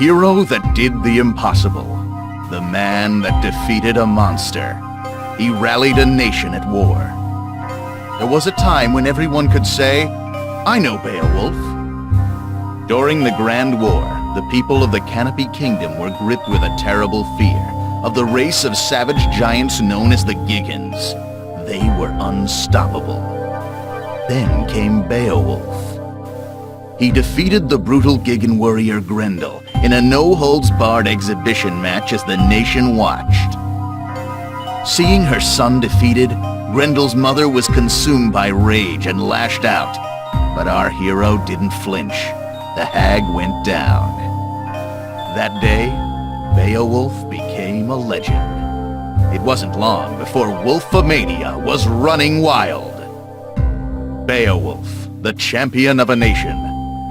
hero that did the impossible. The man that defeated a monster. He rallied a nation at war. There was a time when everyone could say, "I know Beowulf." During the Grand War, the people of the Canopy Kingdom were gripped with a terrible fear of the race of savage giants known as the Giggans. They were unstoppable. Then came Beowulf. He defeated the brutal Giggan warrior Grendel in a no-holds-barred exhibition match as the nation watched. Seeing her son defeated, Grendel's mother was consumed by rage and lashed out. But our hero didn't flinch. The hag went down. That day, Beowulf became a legend. It wasn't long before Wolfomania was running wild. Beowulf, the champion of a nation,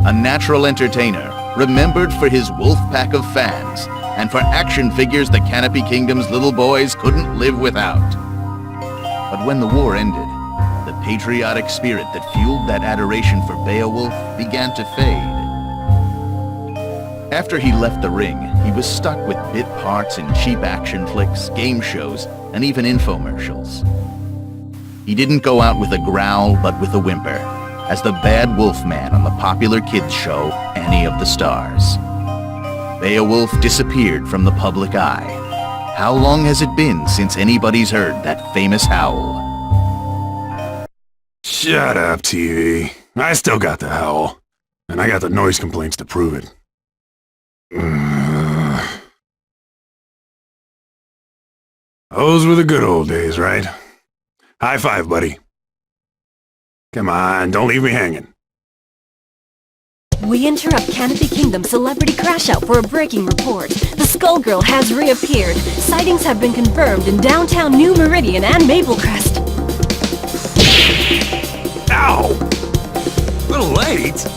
a natural entertainer, remembered for his wolf pack of fans, and for action figures the Canopy Kingdom's little boys couldn't live without. But when the war ended, the patriotic spirit that fueled that adoration for Beowulf began to fade. After he left the ring, he was stuck with bit parts in cheap action flicks, game shows, and even infomercials. He didn't go out with a growl, but with a whimper, as the bad wolf man on the popular kids show, Annie of the Stars. Beowulf disappeared from the public eye. How long has it been since anybody's heard that famous howl? Shut up, TV. I still got the howl. And I got the noise complaints to prove it. Those were the good old days, right? High five, buddy. Come on, don't leave me hanging. We interrupt Canopy Kingdom Celebrity Crash Out for a breaking report. The Skullgirl has reappeared. Sightings have been confirmed in downtown New Meridian and Maplecrest. Ow! Little late?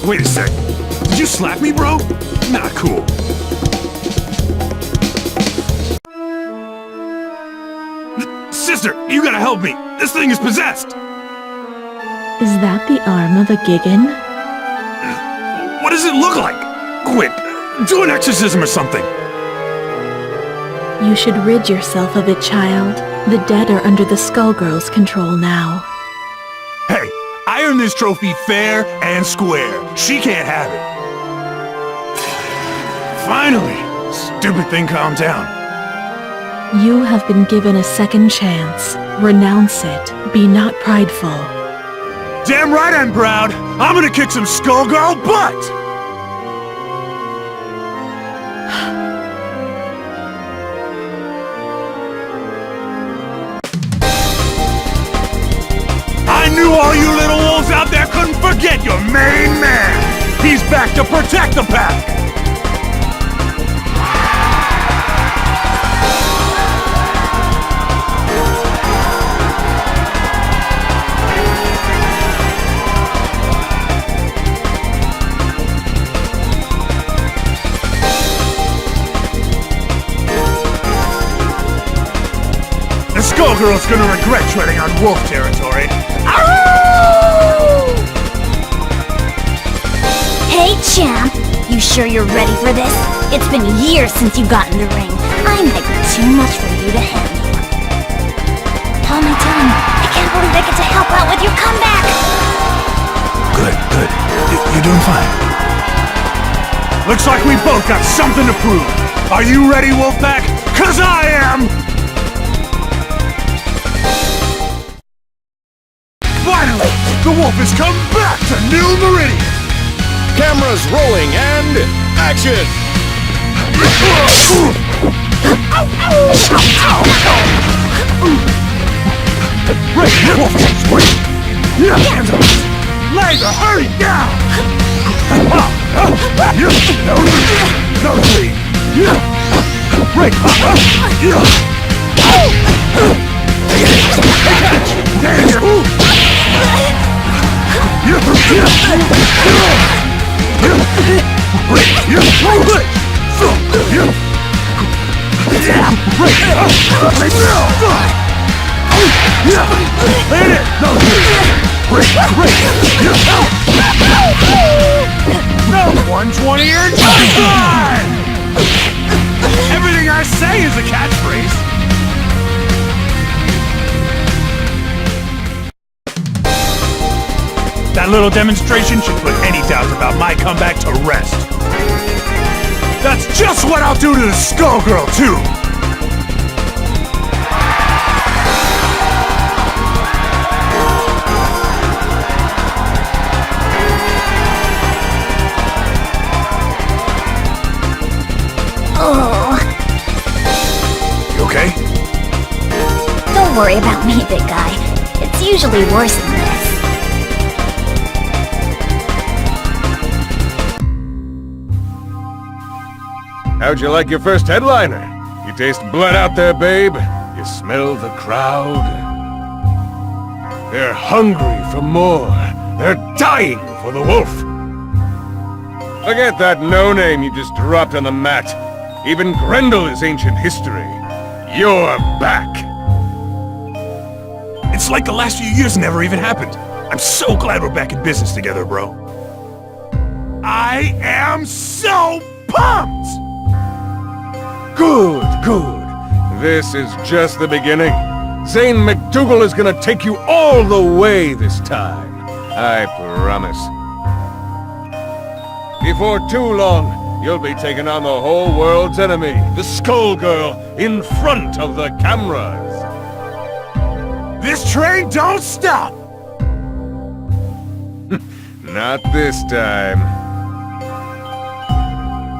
Wait a sec. Did you slap me, bro? Not cool. Sister, you gotta help me! This thing is possessed! Is that the arm of a Giggan? What does it look like? Quick, do an exorcism or something! You should rid yourself of it, child. The dead are under the Skullgirls' control now. Hey, I earned this trophy fair and square. She can't have it. Finally! Stupid thing calmed down. You have been given a second chance. Renounce it. Be not prideful. Damn right I'm proud! I'm gonna kick some Skullgirl butt! I knew all you little wolves out there couldn't forget your main man! He's back to protect the pack! The Skullgirl's gonna regret treading on wolf territory. Arrgh! Hey, champ! You sure you're ready for this? It's been years since you got in the ring. I might be too much for you to handle. Hold my tongue. I can't believe I get to help out with your comeback! Good. You're doing fine. Looks like we both got something to prove. Are you ready, Wolfpack? 'Cause I am! Finally! The wolf has come back to New Meridian! Cameras rolling and action! Right, wolf! Hands up! Laser, hurry down! No, please! Right! Danger! No 120 or say is a catchphrase. That little demonstration should put any doubts about my comeback to rest. That's just what I'll do to the Skullgirl, too! Oh. You okay? Don't worry about me, big guy. It's usually worse than this. How'd you like your first headliner? You taste blood out there, babe? You smell the crowd? They're hungry for more. They're dying for the wolf. Forget that no-name you just dropped on the mat. Even Grendel is ancient history. You're back. It's like the last few years never even happened. I'm so glad we're back in business together, bro. I am so pumped! Good, good. This is just the beginning. Zane McDougal is gonna take you all the way this time. I promise. Before too long, you'll be taking on the whole world's enemy, the Skullgirl, in front of the cameras. This train don't stop! Not this time.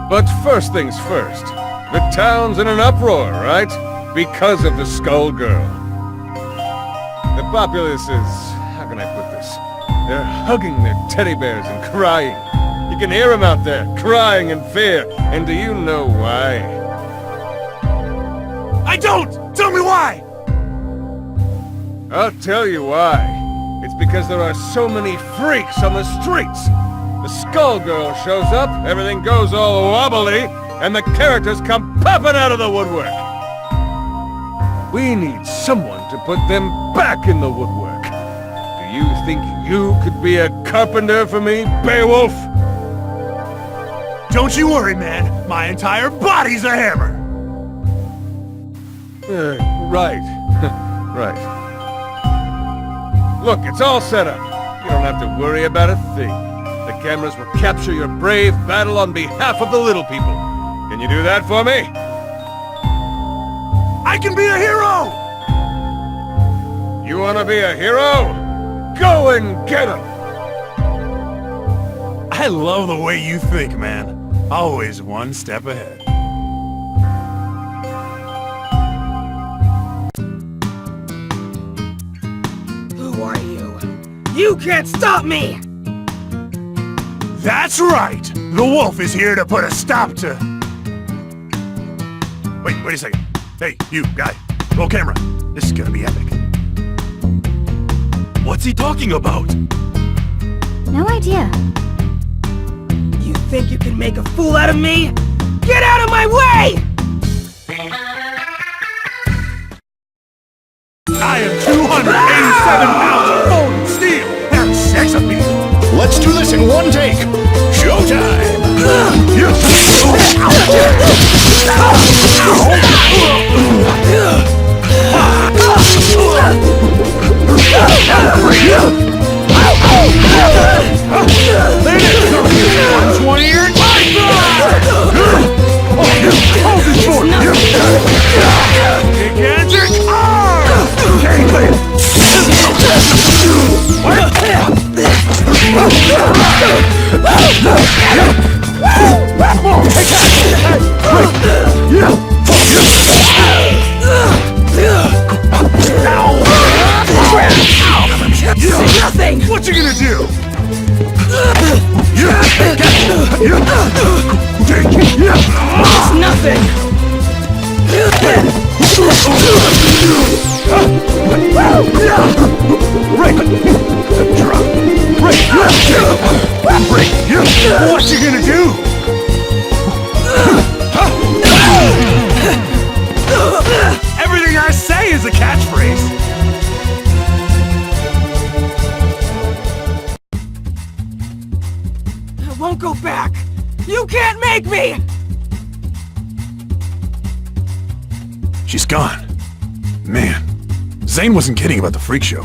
But first things first. The town's in an uproar, right? Because of the Skullgirl. The populace is... how can I put this? They're hugging their teddy bears and crying. You can hear them out there, crying in fear. And do you know why? I don't! Tell me why! I'll tell you why. It's because there are so many freaks on the streets. The Skullgirl shows up, everything goes all wobbly, and the characters come popping out of the woodwork. We need someone to put them back in the woodwork. Do you think you could be a carpenter for me, Beowulf? Don't you worry, man. My entire body's a hammer! Right. Right. Look, it's all set up. You don't have to worry about a thing. The cameras will capture your brave battle on behalf of the little people. Can you do that for me? I can be a hero! You wanna be a hero? Go and get him! I love the way you think, man. Always one step ahead. Who are you? You can't stop me! That's right! The wolf is here to put a stop to... Wait a second. Hey, you, guy. Roll camera. This is gonna be epic. What's he talking about? No idea. You think you can make a fool out of me? Get out of my way! I am 287 pounds of golden steel and sex appeal. Let's do this in one take. Showtime! Nothing! What you gonna do? It's nothing! What you gonna do? Everything I say is a catchphrase. I won't go back! You can't make me! She's gone. Man, Zane wasn't kidding about the freak show.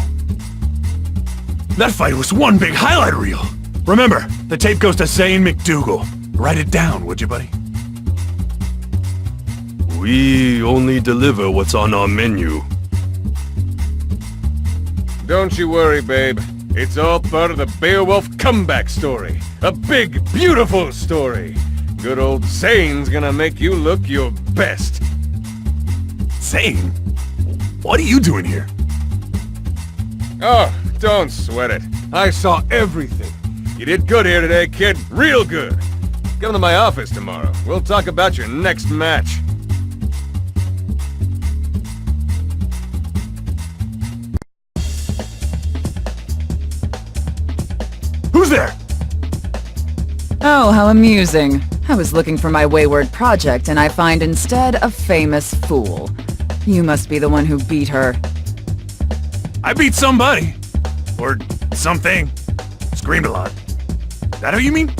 That fight was one big highlight reel. Remember, the tape goes to Zane McDougal. Write it down, would you, buddy? We only deliver what's on our menu. Don't you worry, babe. It's all part of the Beowulf comeback story. A big, beautiful story. Good old Zane's gonna make you look your best. Zane? What are you doing here? Oh, don't sweat it. I saw everything. You did good here today, kid. Real good. Come to my office tomorrow. We'll talk about your next match. Who's there? Oh, how amusing. I was looking for my wayward project, and I find instead a famous fool. You must be the one who beat her. I beat somebody. Or something. Screamed a lot. That how you mean?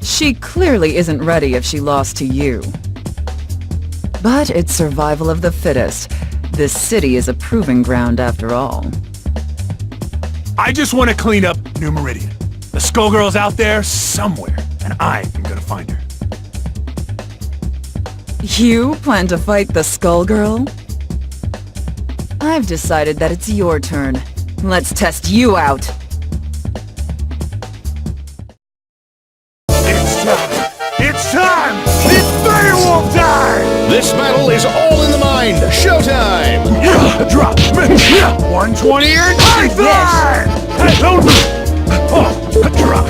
She clearly isn't ready if she lost to you. But it's survival of the fittest. This city is a proving ground after all. I just want to clean up New Meridian. The Skullgirl's out there somewhere, and I am gonna find her. You plan to fight the Skullgirl? I've decided that it's your turn. Let's test you out. It's time! It's time! It's Beowulf time! This battle is all in the mind. Showtime! Yeah, drop! Yeah, 120 and high five! Hey, don't move! Oh, drop!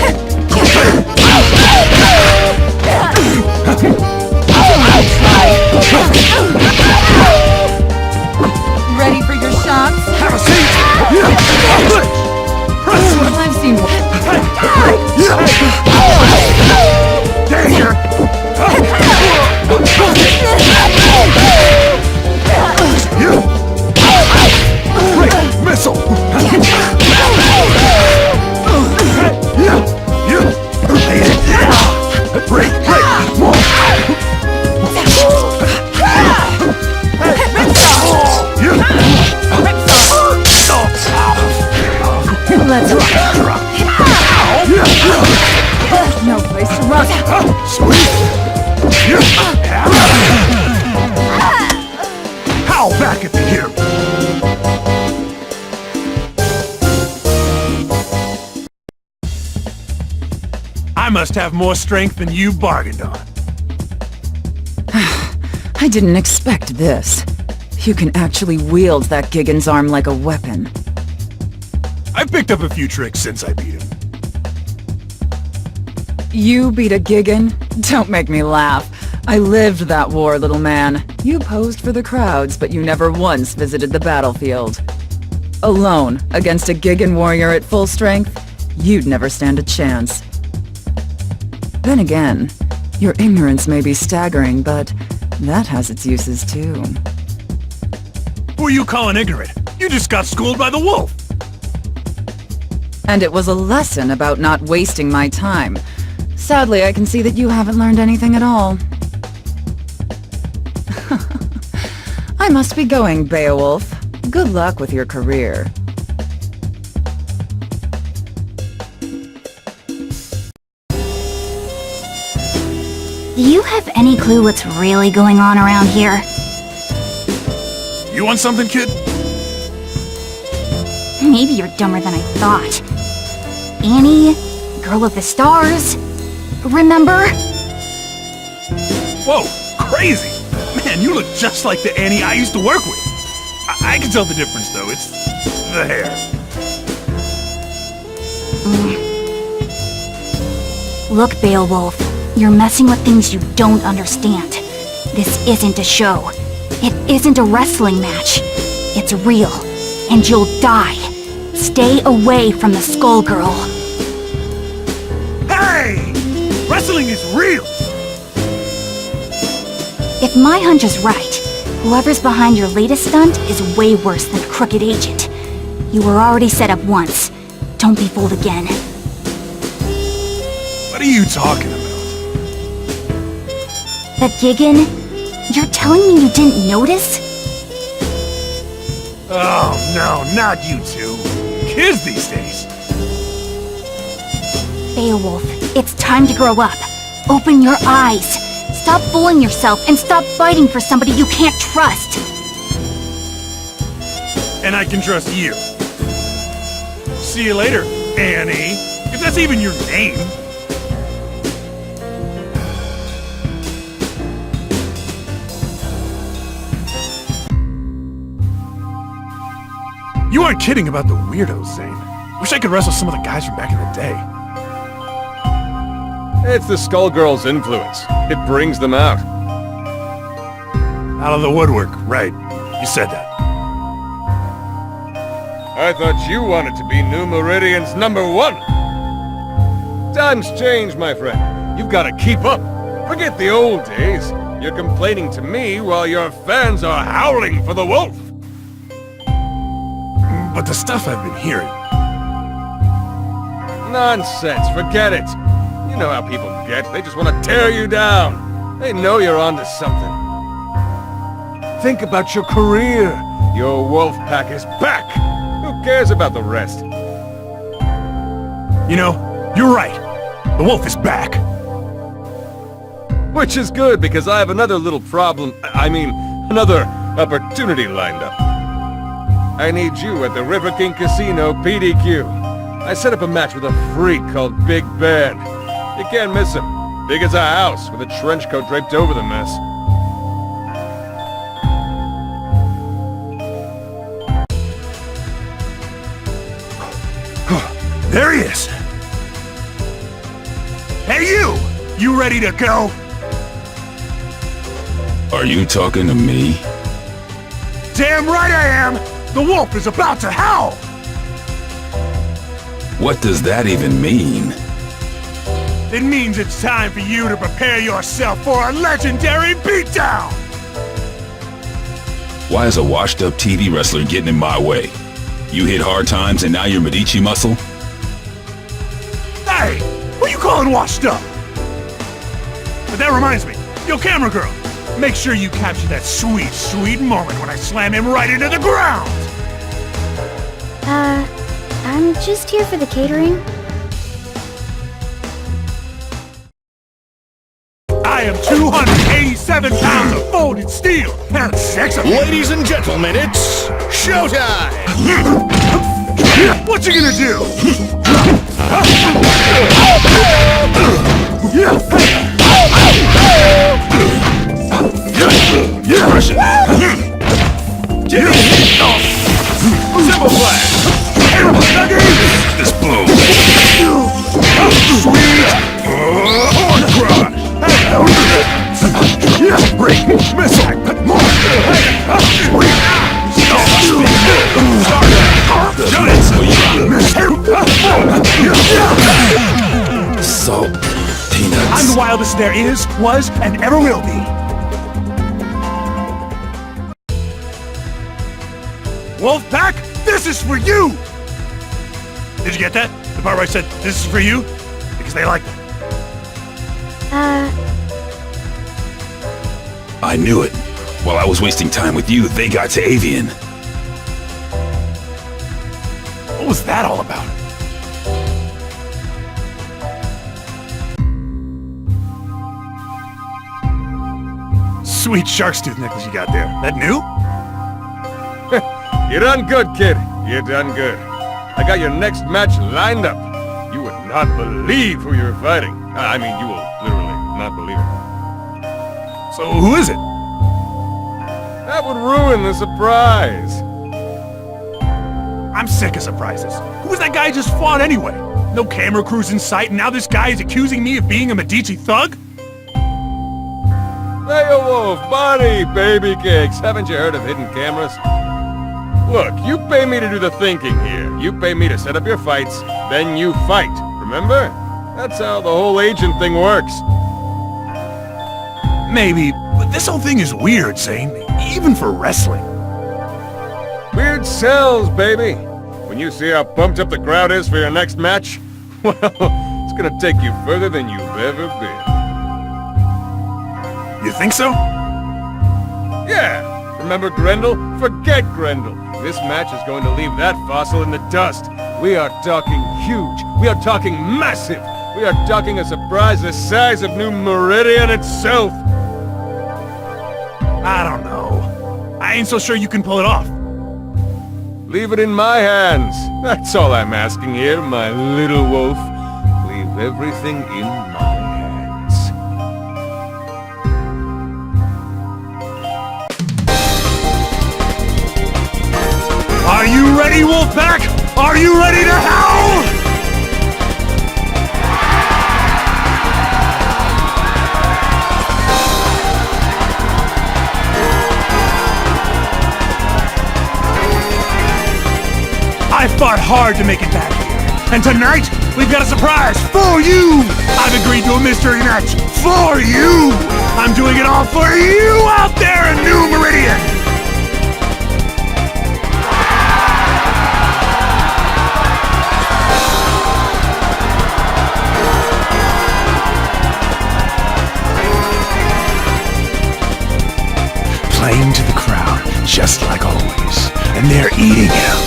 Ready for your shots? Have a seat! I've seen Danger! Great missile! Great! Let's rock. No place to run. Sweet! Howl back if you hear me! I must have more strength than you bargained on. I didn't expect this. You can actually wield that Gigan's arm like a weapon. I've picked up a few tricks since I beat him. You beat a Gigan? Don't make me laugh. I lived that war, little man. You posed for the crowds, but you never once visited the battlefield. Alone, against a Gigan warrior at full strength, you'd never stand a chance. Then again, your ignorance may be staggering, but that has its uses too. Who are you calling ignorant? You just got schooled by the wolf! And it was a lesson about not wasting my time. Sadly, I can see that you haven't learned anything at all. I must be going, Beowulf. Good luck with your career. Do you have any clue what's really going on around here? You want something, kid? Maybe you're dumber than I thought. Annie? Girl of the Stars? Remember? Whoa, crazy! Man, you look just like the Annie I used to work with. I can tell the difference, though. It's the hair. Look, Beowulf. You're messing with things you don't understand. This isn't a show. It isn't a wrestling match. It's real. And you'll die. Stay away from the Skullgirl. Hey! Wrestling is real! If my hunch is right, whoever's behind your latest stunt is way worse than a crooked agent. You were already set up once. Don't be fooled again. What are you talking about? That Gigan? You're telling me you didn't notice? Oh, no, not you two. Kids these days. Beowulf, it's time to grow up. Open your eyes. Stop fooling yourself and stop fighting for somebody you can't trust. And I can trust you. See you later, Annie. If that's even your name. You aren't kidding about the weirdos, Zane. Wish I could wrestle some of the guys from back in the day. It's the Skullgirls' influence. It brings them out. Out of the woodwork, right. You said that. I thought you wanted to be New Meridian's #1. Times change, my friend. You've got to keep up. Forget the old days. You're complaining to me while your fans are howling for the wolf. But the stuff I've been hearing... Nonsense, forget it. You know how people get. They just want to tear you down. They know you're onto something. Think about your career. Your wolf pack is back. Who cares about the rest? You know, you're right. The wolf is back. Which is good, because I have another little problem. Another opportunity lined up. I need you at the River King Casino PDQ. I set up a match with a freak called Big Ben. You can't miss him. Big as a house, with a trench coat draped over the mess. There he is! Hey you! You ready to go? Are you talking to me? Damn right I am! The wolf is about to howl! What does that even mean? It means it's time for you to prepare yourself for a legendary beatdown! Why is a washed-up TV wrestler getting in my way? You hit hard times and now you're Medici muscle? Hey! Who you calling washed up? But that reminds me, yo camera girl, make sure you capture that sweet, sweet moment when I slam him right into the ground! I'm just here for the catering. I am 287 pounds of folded steel and sex appeal. Ladies and gentlemen, it's showtime! What you gonna do? Russian. Simple flash. This blow. Sweet. Horn crush. Break. Missile. Sweet. Salt. Peanuts. I'm the wildest there is, was, and ever will be. Wolfpack, this is for you! Did you get that? The part where I said, this is for you? Because they like it. I knew it. While I was wasting time with you, they got to Avian. What was that all about? Sweet shark's tooth necklace you got there. That new? You done good, kid. You done good. I got your next match lined up. You would not believe who you're fighting. You will literally not believe it. So who is it? That would ruin the surprise. I'm sick of surprises. Who was that guy I just fought anyway? No camera crews in sight, and now this guy is accusing me of being a Medici thug? Beowulf, buddy, baby cakes. Haven't you heard of hidden cameras? Look, you pay me to do the thinking here. You pay me to set up your fights, then you fight. Remember? That's how the whole agent thing works. Maybe, but this whole thing is weird, Zane. Even for wrestling. Weird sells, baby. When you see how pumped up the crowd is for your next match, well, it's gonna take you further than you've ever been. You think so? Yeah, remember Grendel? Forget Grendel. This match is going to leave that fossil in the dust. We are talking huge. We are talking massive. We are talking a surprise the size of New Meridian itself. I don't know. I ain't so sure you can pull it off. Leave it in my hands. That's all I'm asking here, my little wolf. Leave everything in my hands. Are you ready, Wolfpack? Are you ready to howl? I fought hard to make it back here, and tonight we've got a surprise for you! I've agreed to a mystery match for you! I'm doing it all for you out there in New Meridian! Playing to the crowd, just like always, and they're eating him.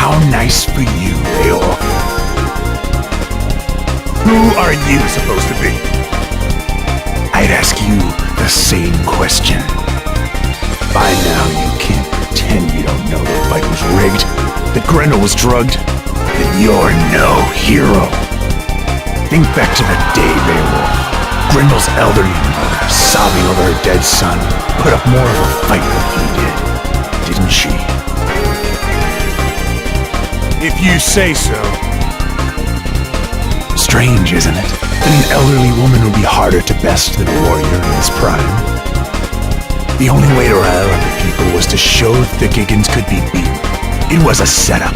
How nice for you, Beowulf. Who are you supposed to be? I'd ask you the same question. By now you can't pretend you don't know the fight was rigged, that Grendel was drugged, that you're no hero. Think back to the day, Beowulf. Grendel's elderly mother, sobbing over her dead son, put up more of a fight than he did, didn't she? If you say so. Strange, isn't it? That an elderly woman would be harder to best than a warrior in his prime. The only way to rile up the people was to show that the Giggans could be beaten. It was a setup.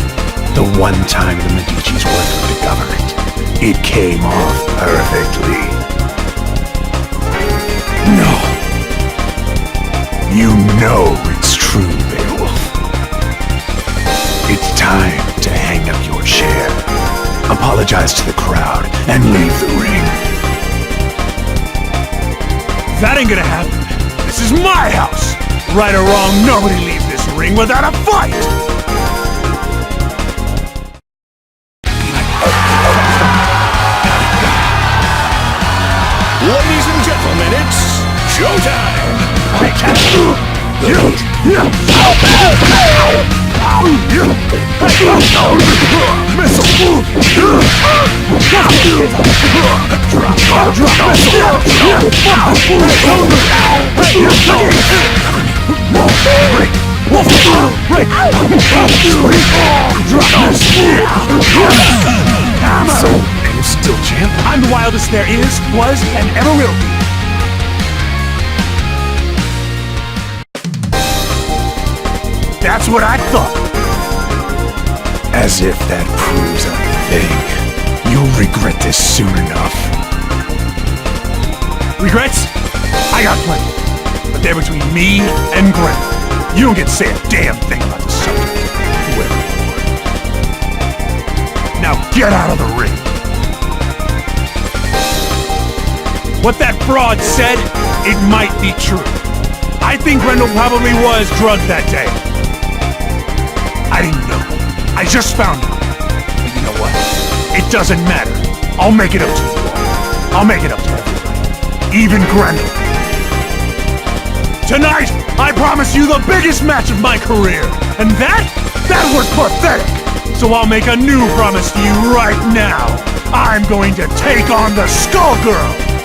The one time the Medicis worked with the government. It came off perfectly. No. You know it's true, Beowulf. It's time to hang up your chair, apologize to the crowd, and leave the ring. That ain't gonna happen. This is my house! Right or wrong, nobody leaves this ring without a fight! Ladies and gentlemen, it's showtime! So, you're still champ? I'm the wildest there is, was, and ever will be. That's what I thought. As if that proves a thing. You'll regret this soon enough. Regrets? I got plenty. But they're between me and Grendel. You don't get to say a damn thing about the subject. Whoever you are. Now get out of the ring. What that fraud said, it might be true. I think Grendel probably was drugged that day. I didn't know. I just found out. But you know what? It doesn't matter. I'll make it up to you all. I'll make it up to everybody. Even Grendel. Tonight, I promise you the biggest match of my career. And that was pathetic. So I'll make a new promise to you right now. I'm going to take on the Skullgirls.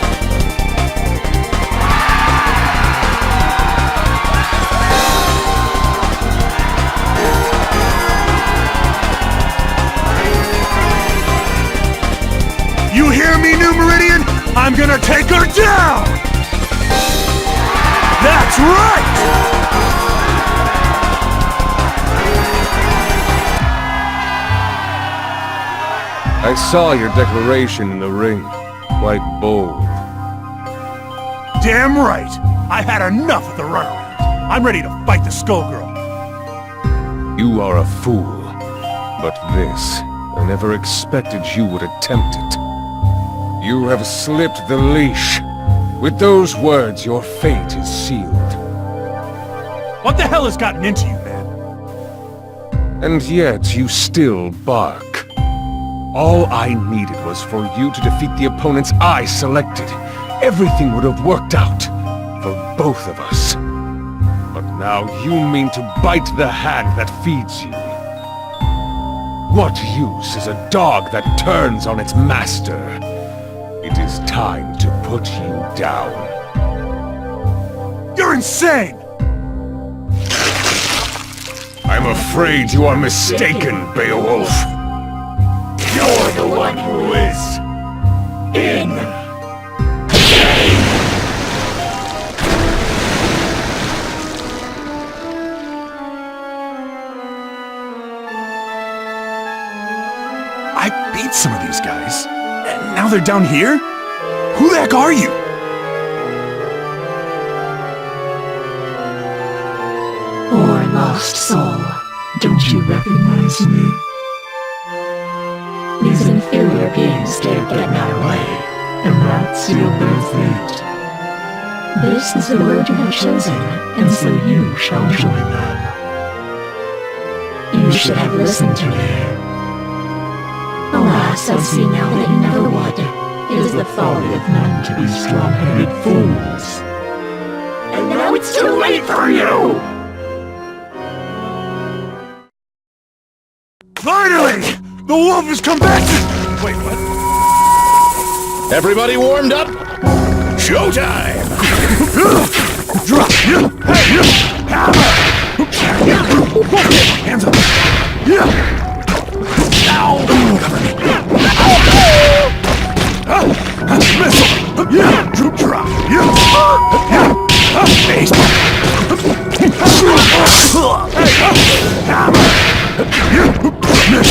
You hear me, New Meridian? I'm gonna take her down! That's right! I saw your declaration in the ring. Quite bold. Damn right! I had enough of the runaround. I'm ready to fight the Skullgirl. You are a fool. But this, I never expected you would attempt it. You have slipped the leash. With those words, your fate is sealed. What the hell has gotten into you, man? And yet, you still bark. All I needed was for you to defeat the opponents I selected. Everything would have worked out for both of us. But now you mean to bite the hand that feeds you. What use is a dog that turns on its master? It is time to put you down. You're insane! I'm afraid you are mistaken, Beowulf. You're the one who is in. I beat some of these guys, and now they're down here? Who the heck are you? Poor lost soul, don't you recognize me? These inferior beings dare get in our way, and that's your fate. This is the road you have chosen, and so you shall join them. You should have listened to me. Alas, I see now that you never would. It is the folly of men to be strong-headed fools. And now it's too late for you! Finally! The wolf has come back to... Wait, what? Everybody warmed up? Showtime! Drop! Hey! Hammer! Hands up! Ow! Missile! Drop! Base! Hammer! Miss!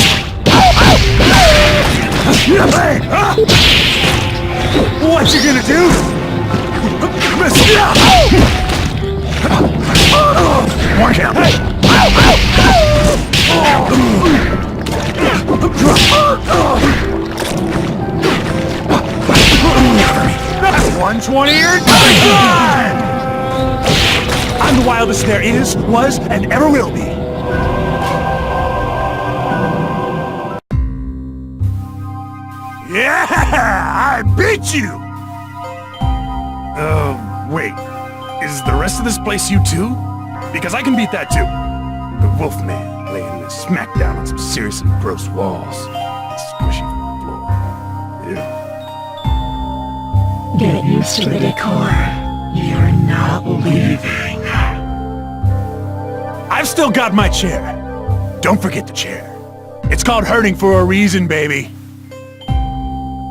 What you gonna do? Missile! One count! That's 120 or done! I'm the wildest there is, was, and ever will be. Yeah! I beat you! Wait. Is the rest of this place you too? Because I can beat that too. The Wolfman laying the smack down on some seriously gross walls. Squishy floor. Ew. Get used to the decor. You're not leaving. I've still got my chair. Don't forget the chair. It's called hurting for a reason, baby.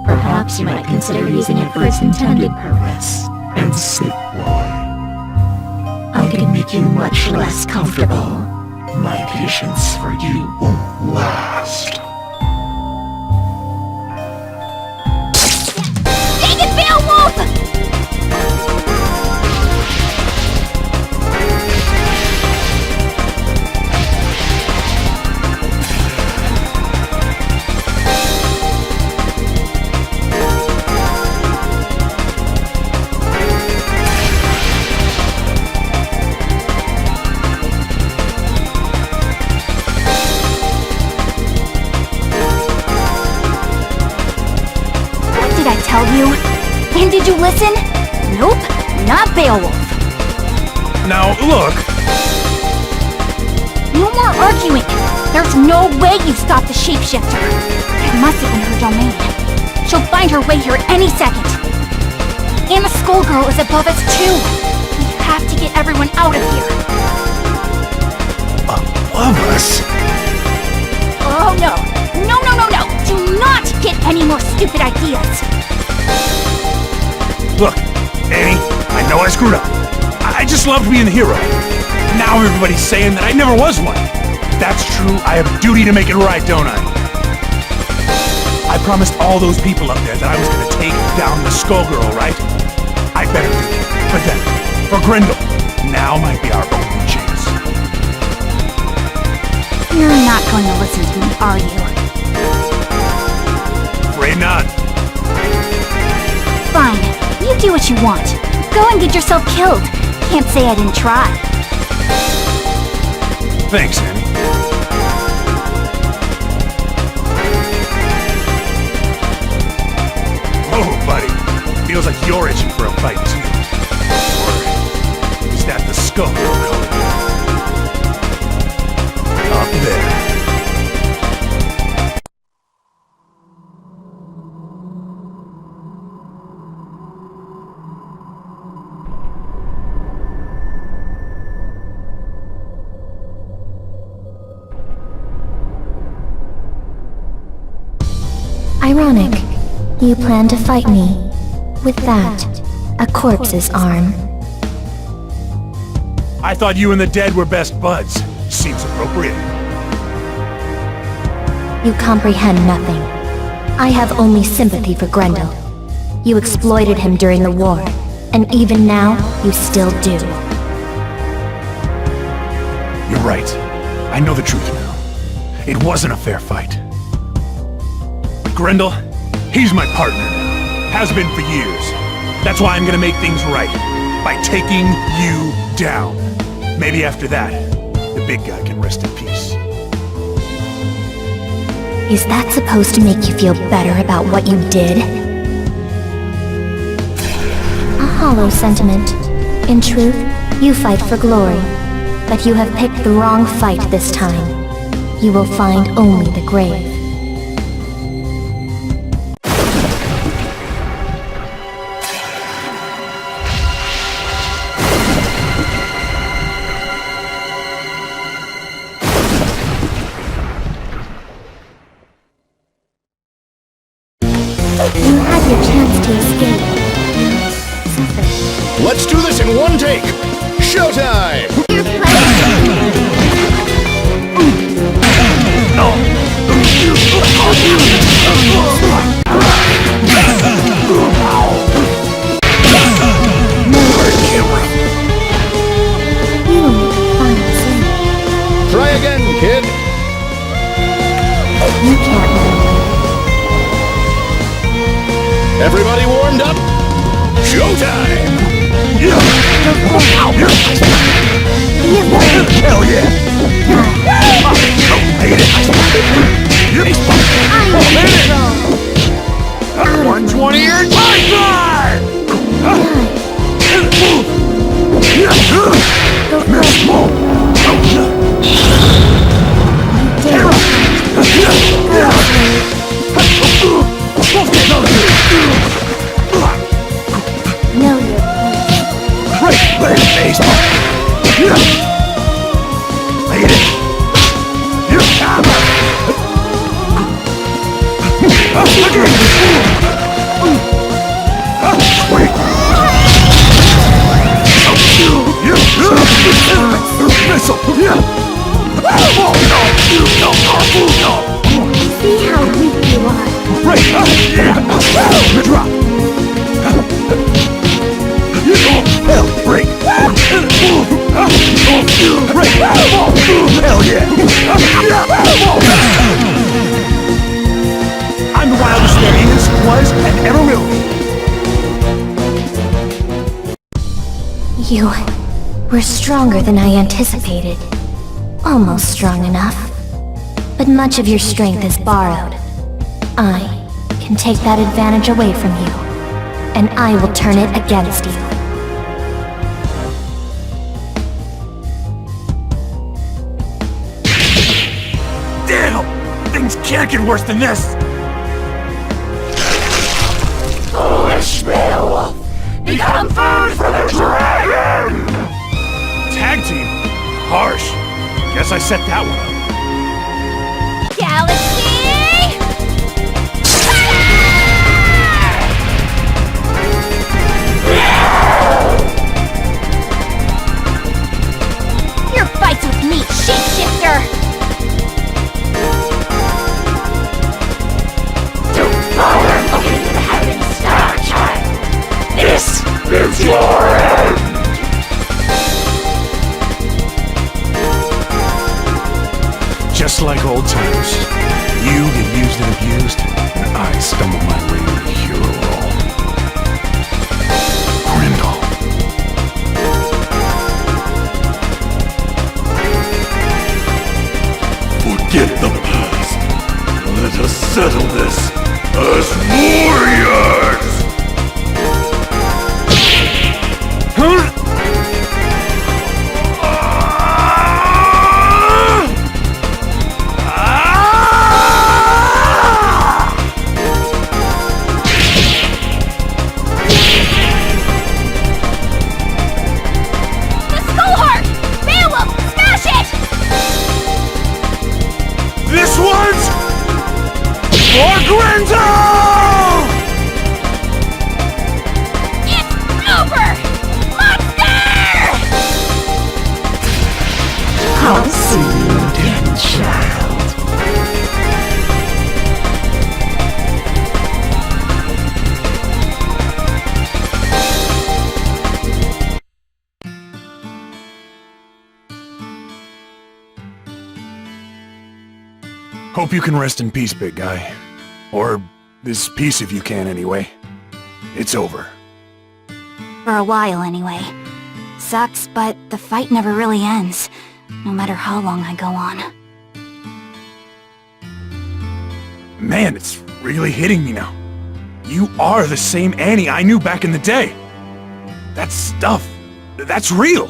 Perhaps you might consider using it for its intended purpose. And sit, boy. I can make you much less comfortable. My patience for you won't last. Take it, Beowulf! Tell you? And did you listen? Nope, not Beowulf. Now, look. No more arguing. There's no way you stopped the shapeshifter. It must have been her domain. She'll find her way here any second. And the Skullgirl is above us too. We have to get everyone out of here. Above us? Oh no. No. Do not get any more stupid ideas. Look, Annie, I know I screwed up. I just loved being the hero. Now everybody's saying that I never was one. If that's true, I have a duty to make it right, don't I? I promised all those people up there that I was gonna take down the Skullgirl, right? I better do it. For them. For Grendel. Now might be our only chance. You're not going to listen to me, are you? Afraid not. Fine. You do what you want. Go and get yourself killed. Can't say I didn't try. Thanks, Annie. Oh, buddy. Feels like you're itching for a fight, too. Or is that the Skullgirl calling you? Up there. Ironic. You plan to fight me with that, a corpse's arm. I thought you and the dead were best buds. Seems appropriate. You comprehend nothing. I have only sympathy for Grendel. You exploited him during the war, and even now, you still do. You're right. I know the truth now. It wasn't a fair fight. But Grendel, he's my partner now. Has been for years. That's why I'm gonna make things right. By taking you down. Maybe after that, the big guy can rest in peace. Is that supposed to make you feel better about what you did? A hollow sentiment. In truth, you fight for glory. But you have picked the wrong fight this time. You will find only the grave. You had your chance to escape. Suffer. Let's do this in one take! Showtime! Your pleasure. You will make a fine scene. Try again, kid! You can't run away. Everybody warmed up? Showtime! Hell yeah! I'm 120 or time! Know your place. Great baseball! Hate it! See how weak you are. Drop! Hell, break! Break! Hell yeah! I'm the wildest there is, was, and ever will be. You were stronger than I anticipated. Almost strong enough. But much of your strength is borrowed. I can take that advantage away from you, and I will turn it against you. Damn! Things can't get worse than this! Foolish Beowulf! Become food for the dragon! Tag team? Harsh. Guess I set that one up. Galaxy! Your fights with me, shapeshifter! Don't bother looking to the heavens, star child! This is your end! Just like old times. You get used and abused, and I stumble my way to the hero role. Grendel. Us warriors! Huh? The skull heart! Beowulf, smash it! This one's for Grinto! It's over! Monster! I'll see you again, child. Hope you can rest in peace, big guy. Or this piece if you can, anyway. It's over. For a while, anyway. Sucks, but the fight never really ends, no matter how long I go on. Man, it's really hitting me now. You are the same Annie I knew back in the day. That stuff, that's real.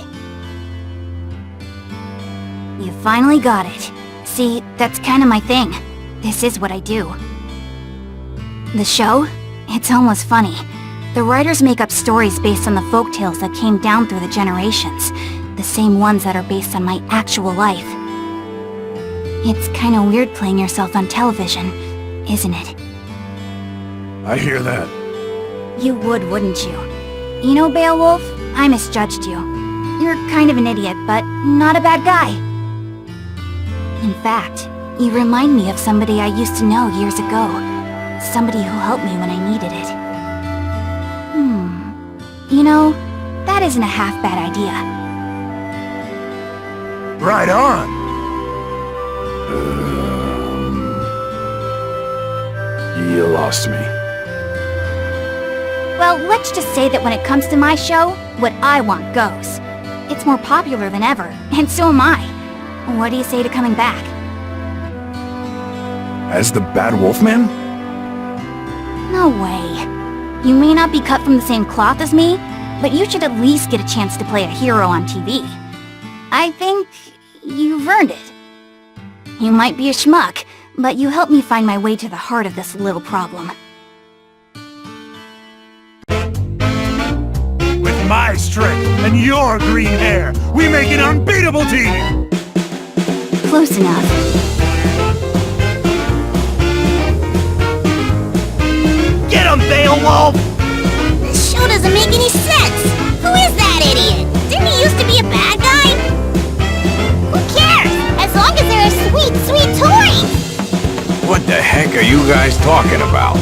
You finally got it. See, that's kinda my thing. This is what I do. The show? It's almost funny. The writers make up stories based on the folktales that came down through the generations. The same ones that are based on my actual life. It's kinda weird playing yourself on television, isn't it? I hear that. You would, wouldn't you? You know, Beowulf, I misjudged you. You're kind of an idiot, but not a bad guy. In fact, you remind me of somebody I used to know years ago. Somebody who helped me when I needed it. You know, that isn't a half-bad idea. Right on. You lost me. Well, let's just say that when it comes to my show, what I want goes. It's more popular than ever, and so am I. What do you say to coming back? As the Bad Wolfman? No way. You may not be cut from the same cloth as me, but you should at least get a chance to play a hero on TV. I think you've earned it. You might be a schmuck, but you helped me find my way to the heart of this little problem. With my strength and your green hair, we make an unbeatable team! Close enough. Get him, Beowulf! This show doesn't make any sense! Who is that idiot? Didn't he used to be a bad guy? Who cares? As long as there are sweet, sweet toys! What the heck are you guys talking about?